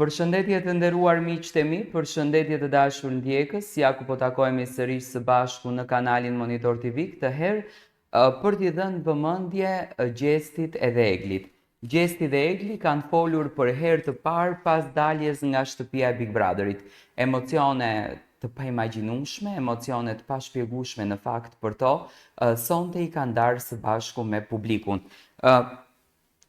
Përshëndetje të nderuar miqtë e mi, përshëndetje të dashur ndjekës, ja ku po takohemi sërish së bashku në kanalin Monitor TV, këtë herë për t'i dhënë vëmendje Gjestit edhe Eglit. Gjesti dhe Egli kanë folur për herë të parë pas daljes nga shtëpia e Big Brotherit. Emocione të paimagjinueshme, emocione të pashpjegueshme në fakt për to, sonte i kanë darë së bashku me publikun.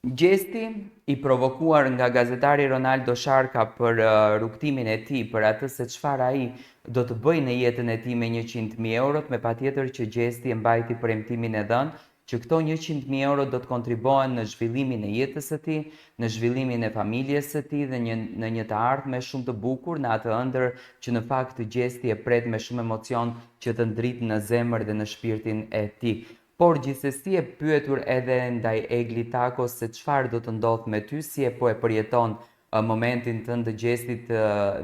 Gjesti i provokuar nga gazetari Ronaldo Sharka për rrugtimin e tij, për atë se çfarë ai do të bëjë në jetën e tij me 100.000 eurot, me patjetër që Gjesti e mbajti premtimin e dhënë që këto 100.000 euro do të kontribohen në zhvillimin e jetës së tij, në zhvillimin e familjes së tij dhe në një të ardhme shumë të bukur, në atë ëndër që në fakt Gjesti e pret me shumë emocion që të ndrit në zemër dhe në shpirtin e tij. Por gjithsesi e pyetur edhe ndaj Egli Takos se çfarë do të ndodh me ty, si e po e përjeton momentin tënd të Gjestit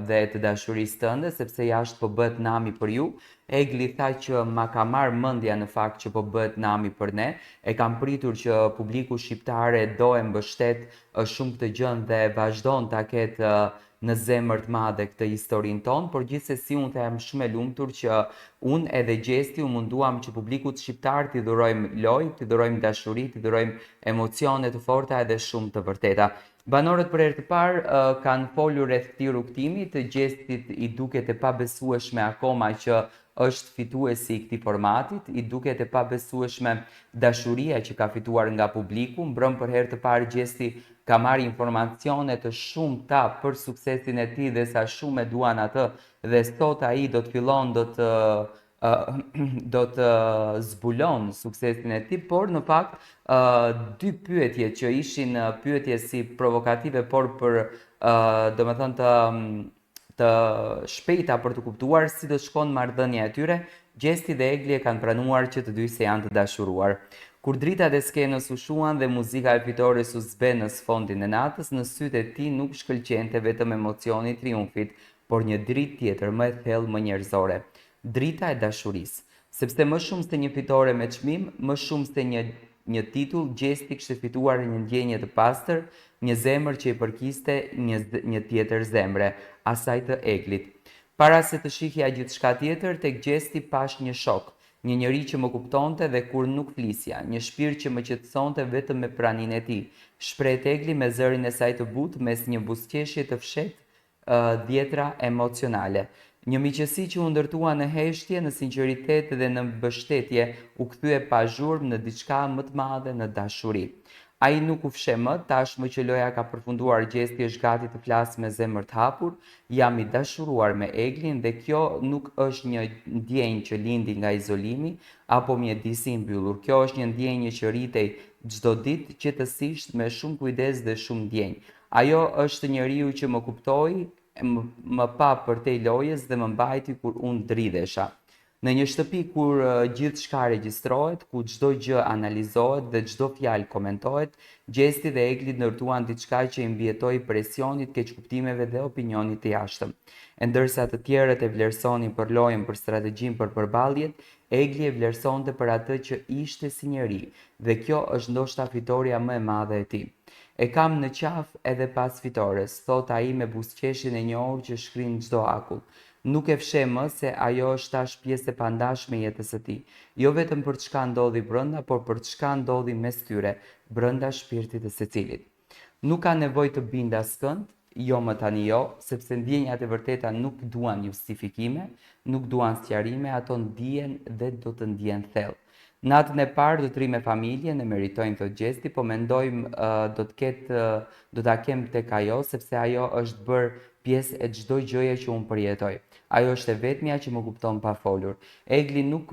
dhe të dashurisë tënde, sepse jashtë po bëhet nami për ju. Egli tha që ma ka marrë mendja në fakt që po bëhet nami për ne, e kam pritur që publiku shqiptare do e mbështet shumë këtë gjë dhe vazhdon ta ketë në zemër të madhe këtë historinë tonë, por gjithsesi unë them shumë e lumtur që unë edhe Gjesti u munduam që publikut shqiptar t'i dhurojmë lojë, t'i dhurojmë dashuri, t'i dhurojmë emocione të forta edhe shumë të vërteta. Banorët për herë të parë kanë folur rreth këtij rrugtimi, të Gjestit i duket e pabesueshme akoma që është fituesi i këtij formatit, i duket e pabesueshme dashuria që ka fituar nga publiku. Mbrëm për herë të parë Gjesti ka marrë informacione të shumta për suksesin e tij dhe sa shumë e duan atë, dhe sot ai do të fillon do të zbulon suksesin e tij, por në fakt dy pyetje që ishin pyetje si provokative, por për domethënë të shpejta për të kuptuar si do shkon marrëdhënia e tyre, Gjesti dhe Egli e kanë pranuar që të dy se janë të dashuruar. Kur dritat e skenës u shuan dhe muzika e fitores u zbe në sfondin e natës, në sytë e tij nuk shkëlqente vetëm emocioni i triumfit, por një dritë tjetër më e thellë, më njerëzore, drita e dashurisë. Sepse më shumë se një fitore me çmim, më shumë se një titull, Gjesti kishte fituar një ndjenjë të pastër, një zemër që i përkiste një tjetër zemre, asaj të Eglit. Para se të shihja gjithçka tjetër, tek Gjesti pash një shok, një njeri që më kuptonte dhe kur nuk flisja, një shpirt që më qetësonte vetëm me praninë e tij. Shpreh Egli me zërin e saj të butë mes një buzëqeshje të fshehtë dhjetra emocionale. Një miqësi që u ndërtua në heshtje, në sinqeritet dhe në mbështetje, u kthye pa zhurmë në diçka më të madhe, në dashuri. Ai nuk u fsheh më, tashmë që loja ka përfunduar, Gjesti është gati të flasë me zemër të hapur. Jam i dashuruar me Eglin dhe kjo nuk është një ndjenjë që lindi nga izolimi apo mjedisi i mbyllur. Kjo është një ndjenjë që rritej çdo ditë qetësisht, me shumë kujdes dhe shumë ndjenjë. Ajo është njeriu që më kuptoi, më pa përtej lojës dhe më mbajti kur unë dridhesha. Në një shtëpi kur gjithçka regjistrohet, ku çdo gjë analizohet dhe çdo fjalë komentohet, Gjesti dhe Egli ndërtuan diçka që i mbijetoi presionit, keqkuptimeve dhe opinionit të jashtëm. E ndërsa të tjerët e vlerësonin për lojën, për strategjinë, për përballjet, Egli e vlerësonte për atë që ishte si njeri, dhe kjo është ndoshta fitoria më e madhe e tij. E kam në qafë edhe pas fitores, thot ai me buzëqeshjen e njohur që shkrin çdo akull. Nuk e fsheh më se ajo është tash pjesë e pandashme e jetës së tij. Jo vetëm për çka ndodhi brenda, por për çka ndodhi mes tyre, brenda shpirtit të secilit. Nuk ka nevojë të bindë askënd, jo më tani jo, sepse ndjenjat e vërteta nuk duan justifikime, nuk duan sqarime, ato ndihen dhe do të ndihen thellë. Natën e parë do të rri me familjen, e meritojmë, thot Gjesti, po mendojmë do ta kem tek ajo, sepse ajo është bërë pjesë e çdo gjëje që unë përjetoj. Ajo është e vetmja që më kupton pa folur. Egli nuk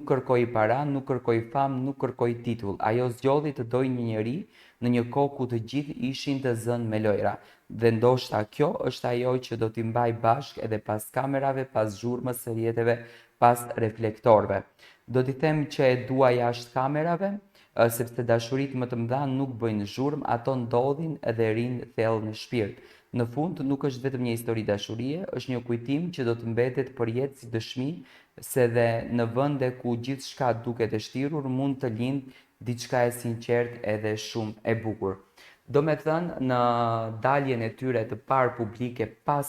kërkoi para, nuk kërkoi famë, nuk kërkoi titull. Ajo zgjodhi të dojë një njeri në një kohë ku të gjithë ishin të zënë me lojra. Dhe ndoshta kjo është ajo që do t'i mbaj bashkë edhe pas kamerave, pas zhurmës së rrjeteve, pas reflektorëve. Do t'i them që e dua jashtë kamerave, sepse dashuritë më të mëdha nuk bëjnë zhurmë, ato ndodhin edhe rinë thellë në shpirt. Në fund nuk është vetëm një histori dashurie, është një kujtim që do të mbetet për jetë si dëshmi se dhe në vende ku gjithçka duket e shtirur, mund të lindë diçka e sinqertë edhe shumë e bukur. Do me thënë, në daljen e tyre të parë publike pas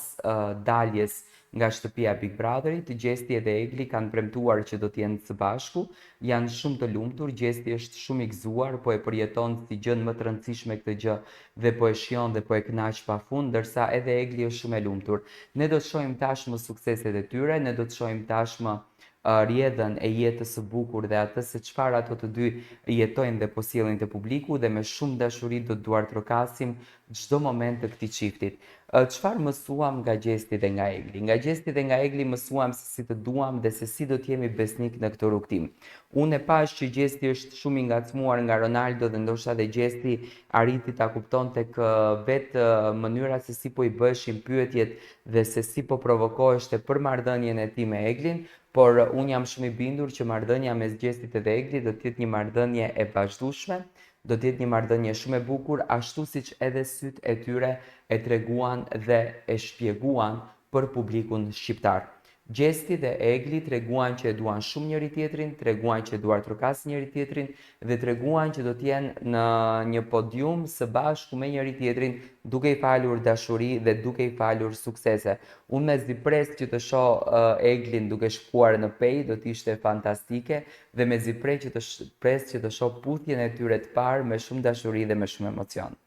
daljes nga shtëpia e Big Brotherit, Gjesti edhe Egli kanë premtuar që do të jenë së bashku, janë shumë të lumtur, Gjesti është shumë i gëzuar, po e përjeton si gjën më të rëndësishme këtë gjë dhe po e shijon dhe po e kënaq pafund, ndërsa edhe Egli është shumë e lumtur. Ne do të shohim tashmë sukseset e tyre, ne do të shohim tashmë rjedhën e jetës së bukur dhe atë se çfarë ato të dy jetojnë dhe po sjellin te publiku dhe me shumë dashuri do të duartrokasim çdo moment të këtij çiftit. Çfarë mësuam nga Gjesti dhe nga Egli? Nga Gjesti dhe nga Egli mësuam se si të duam dhe se si do të jemi besnik në këtë rrugtim. Unë e pash që Gjesti është shumë i ngacmuar nga Ronaldo dhe ndoshta dhe Gjesti arriti ta kupton tek vetë mënyra se si po i bëheshin pyetjet dhe se si po provokoheshte për marrëdhënien e tij me Eglin, por unë jam shumë i bindur që marrëdhënia mes Gjestit dhe Eglit do të jetë një marrëdhënie e vazhdueshme, do të jetë një marrëdhënie shumë e bukur, ashtu siç edhe sytë e tyre e treguan dhe e shpjeguan për publikun shqiptar. Gjesti dhe Egli treguan që e duan shumë njëri tjetrin, treguan që duartrokasin njëri tjetrin dhe treguan që do të jenë në një podium së bashku me njëri tjetrin, duke i falur dashuri dhe duke i falur suksese. Unë me zipres që të shoh Eglin duke shkuar në pej, do të ishte fantastike dhe me zipres që të shoh puthjen e tyre të parë me shumë dashuri dhe me shumë emocion.